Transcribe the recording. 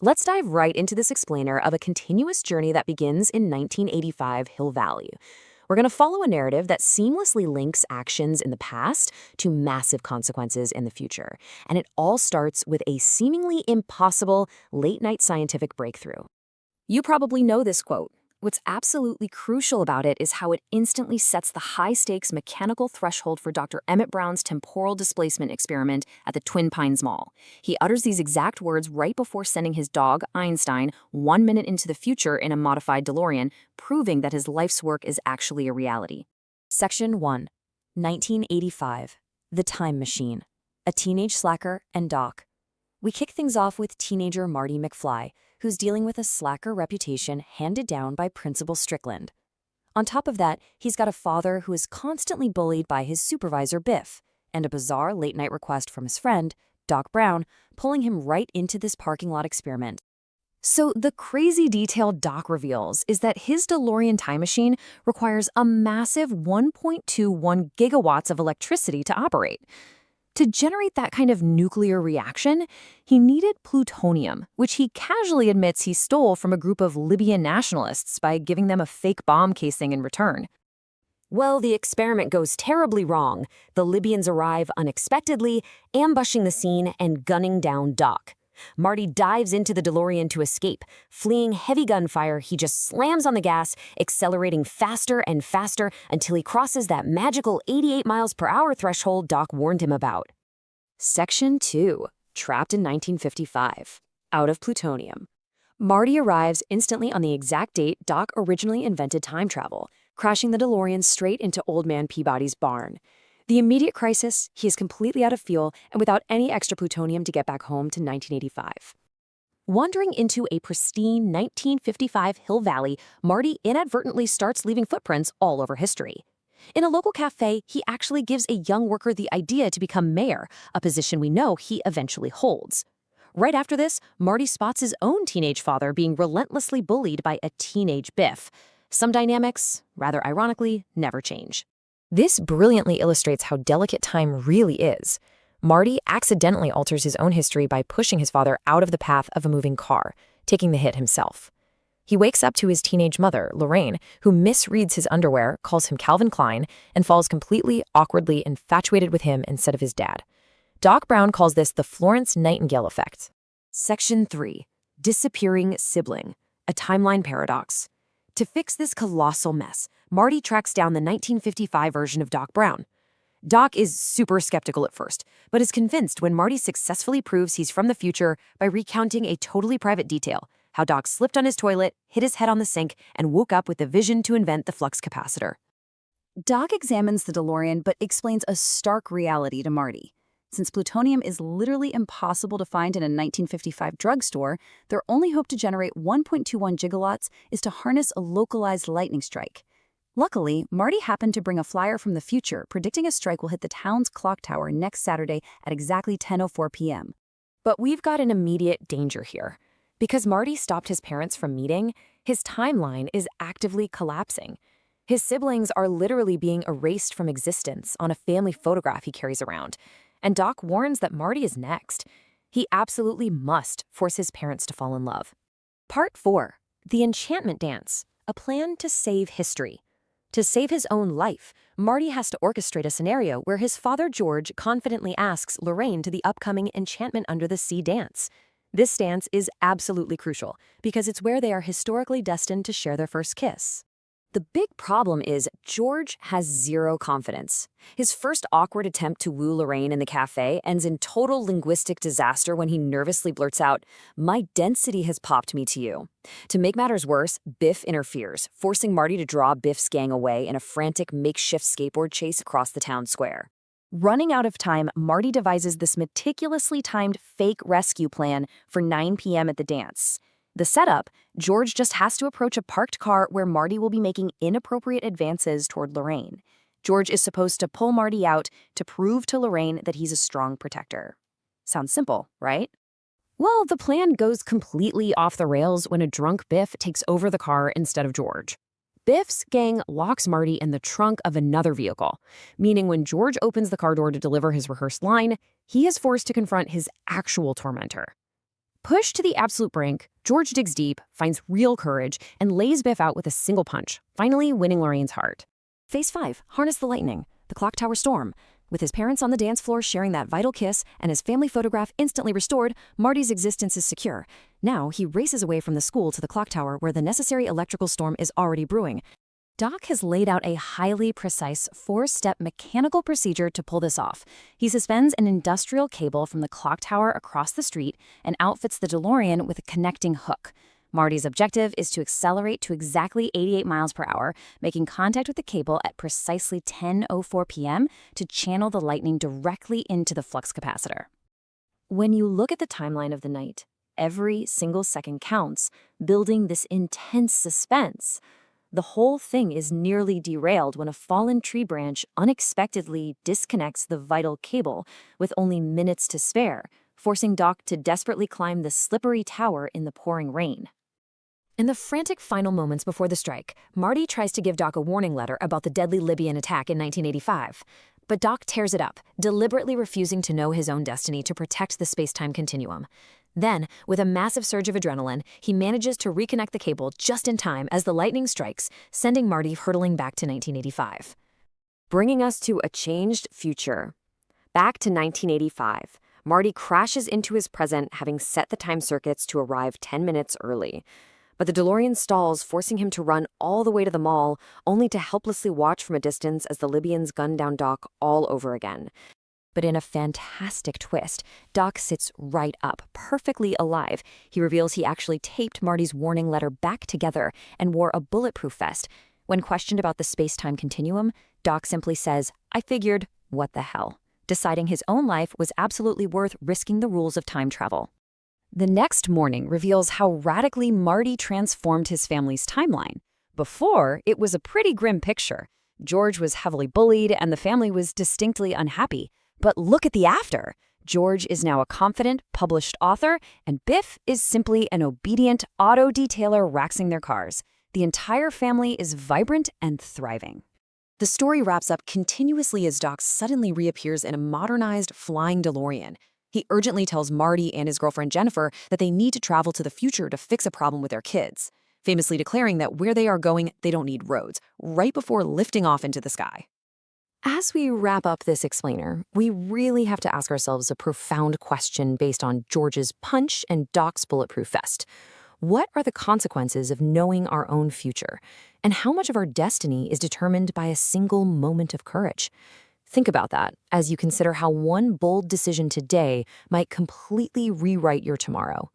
Let's dive right into this explainer of a continuous journey that begins in 1985 Hill Valley. We're going to follow a narrative that seamlessly links actions in the past to massive consequences in the future. And it all starts with a seemingly impossible late-night scientific breakthrough. You probably know this quote. What's absolutely crucial about it is how it instantly sets the high-stakes mechanical threshold for Dr. Emmett Brown's temporal displacement experiment at the Twin Pines Mall. He utters these exact words right before sending his dog, Einstein, 1 minute into the future in a modified DeLorean, proving that his life's work is actually a reality. Section 1. 1985. The Time Machine. A Teenage Slacker and Doc. We kick things off with teenager Marty McFly, who's dealing with a slacker reputation handed down by Principal Strickland. On top of that, he's got a father who is constantly bullied by his supervisor Biff, and a bizarre late-night request from his friend, Doc Brown, pulling him right into this parking lot experiment. So the crazy detail Doc reveals is that his DeLorean time machine requires a massive 1.21 gigawatts of electricity to operate. To generate that kind of nuclear reaction, he needed plutonium, which he casually admits he stole from a group of Libyan nationalists by giving them a fake bomb casing in return. Well, the experiment goes terribly wrong. The Libyans arrive unexpectedly, ambushing the scene and gunning down Doc. Marty dives into the DeLorean to escape. Fleeing heavy gunfire, he just slams on the gas, accelerating faster and faster until he crosses that magical 88 miles per hour threshold Doc warned him about. Section 2. Trapped in 1955. Out of plutonium. Marty arrives instantly on the exact date Doc originally invented time travel, crashing the DeLorean straight into Old Man Peabody's barn. The immediate crisis, he is completely out of fuel and without any extra plutonium to get back home to 1985. Wandering into a pristine 1955 Hill Valley, Marty inadvertently starts leaving footprints all over history. In a local cafe, he actually gives a young worker the idea to become mayor, a position we know he eventually holds. Right after this, Marty spots his own teenage father being relentlessly bullied by a teenage Biff. Some dynamics, rather ironically, never change. This brilliantly illustrates how delicate time really is. Marty accidentally alters his own history by pushing his father out of the path of a moving car, taking the hit himself. He wakes up to his teenage mother, Lorraine, who misreads his underwear, calls him Calvin Klein, and falls completely, awkwardly infatuated with him instead of his dad. Doc Brown calls this the Florence Nightingale effect. Section 3. Disappearing Sibling. A Timeline Paradox. To fix this colossal mess, Marty tracks down the 1955 version of Doc Brown. Doc is super skeptical at first, but is convinced when Marty successfully proves he's from the future by recounting a totally private detail, how Doc slipped on his toilet, hit his head on the sink, and woke up with the vision to invent the flux capacitor. Doc examines the DeLorean but explains a stark reality to Marty. Since plutonium is literally impossible to find in a 1955 drugstore, their only hope to generate 1.21 gigawatts is to harness a localized lightning strike. Luckily, Marty happened to bring a flyer from the future predicting a strike will hit the town's clock tower next Saturday at exactly 10:04 p.m. But we've got an immediate danger here. Because Marty stopped his parents from meeting, his timeline is actively collapsing. His siblings are literally being erased from existence on a family photograph he carries around. And Doc warns that Marty is next. He absolutely must force his parents to fall in love. Part 4. The Enchantment Dance. A plan to save history. To save his own life, Marty has to orchestrate a scenario where his father George confidently asks Lorraine to the upcoming Enchantment Under the Sea dance. This dance is absolutely crucial because it's where they are historically destined to share their first kiss. The big problem is George has zero confidence. His first awkward attempt to woo Lorraine in the cafe ends in total linguistic disaster when he nervously blurts out, "My density has popped me to you." To make matters worse, Biff interferes, forcing Marty to draw Biff's gang away in a frantic makeshift skateboard chase across the town square. Running out of time, Marty devises this meticulously timed fake rescue plan for 9 p.m. at the dance. The setup, George just has to approach a parked car where Marty will be making inappropriate advances toward Lorraine. George is supposed to pull Marty out to prove to Lorraine that he's a strong protector. Sounds simple, right? Well, the plan goes completely off the rails when a drunk Biff takes over the car instead of George. Biff's gang locks Marty in the trunk of another vehicle, meaning when George opens the car door to deliver his rehearsed line, he is forced to confront his actual tormentor. Pushed to the absolute brink, George digs deep, finds real courage, and lays Biff out with a single punch, finally winning Lorraine's heart. Phase 5, Harness the Lightning, the clock tower storm. With his parents on the dance floor sharing that vital kiss and his family photograph instantly restored, Marty's existence is secure. Now he races away from the school to the clock tower where the necessary electrical storm is already brewing. Doc has laid out a highly precise 4-step mechanical procedure to pull this off. He suspends an industrial cable from the clock tower across the street and outfits the DeLorean with a connecting hook. Marty's objective is to accelerate to exactly 88 miles per hour, making contact with the cable at precisely 10:04 p.m. to channel the lightning directly into the flux capacitor. When you look at the timeline of the night, every single second counts, building this intense suspense. The whole thing is nearly derailed when a fallen tree branch unexpectedly disconnects the vital cable with only minutes to spare, forcing Doc to desperately climb the slippery tower in the pouring rain. In the frantic final moments before the strike, Marty tries to give Doc a warning letter about the deadly Libyan attack in 1985. But Doc tears it up, deliberately refusing to know his own destiny to protect the space-time continuum. Then, with a massive surge of adrenaline, he manages to reconnect the cable just in time as the lightning strikes, sending Marty hurtling back to 1985. Bringing us to a changed future. Back to 1985, Marty crashes into his present, having set the time circuits to arrive 10 minutes early. But the DeLorean stalls, forcing him to run all the way to the mall, only to helplessly watch from a distance as the Libyans gun down Doc all over again. But in a fantastic twist, Doc sits right up, perfectly alive. He reveals he actually taped Marty's warning letter back together and wore a bulletproof vest. When questioned about the space-time continuum, Doc simply says, "I figured, what the hell?" deciding his own life was absolutely worth risking the rules of time travel. The next morning reveals how radically Marty transformed his family's timeline. Before, it was a pretty grim picture. George was heavily bullied and the family was distinctly unhappy. But look at the after. George is now a confident, published author, and Biff is simply an obedient auto detailer waxing their cars. The entire family is vibrant and thriving. The story wraps up continuously as Doc suddenly reappears in a modernized flying DeLorean. He urgently tells Marty and his girlfriend Jennifer that they need to travel to the future to fix a problem with their kids, famously declaring that where they are going, they don't need roads, right before lifting off into the sky. As we wrap up this explainer, we really have to ask ourselves a profound question based on George's punch and Doc's bulletproof vest. What are the consequences of knowing our own future? And how much of our destiny is determined by a single moment of courage? Think about that as you consider how one bold decision today might completely rewrite your tomorrow.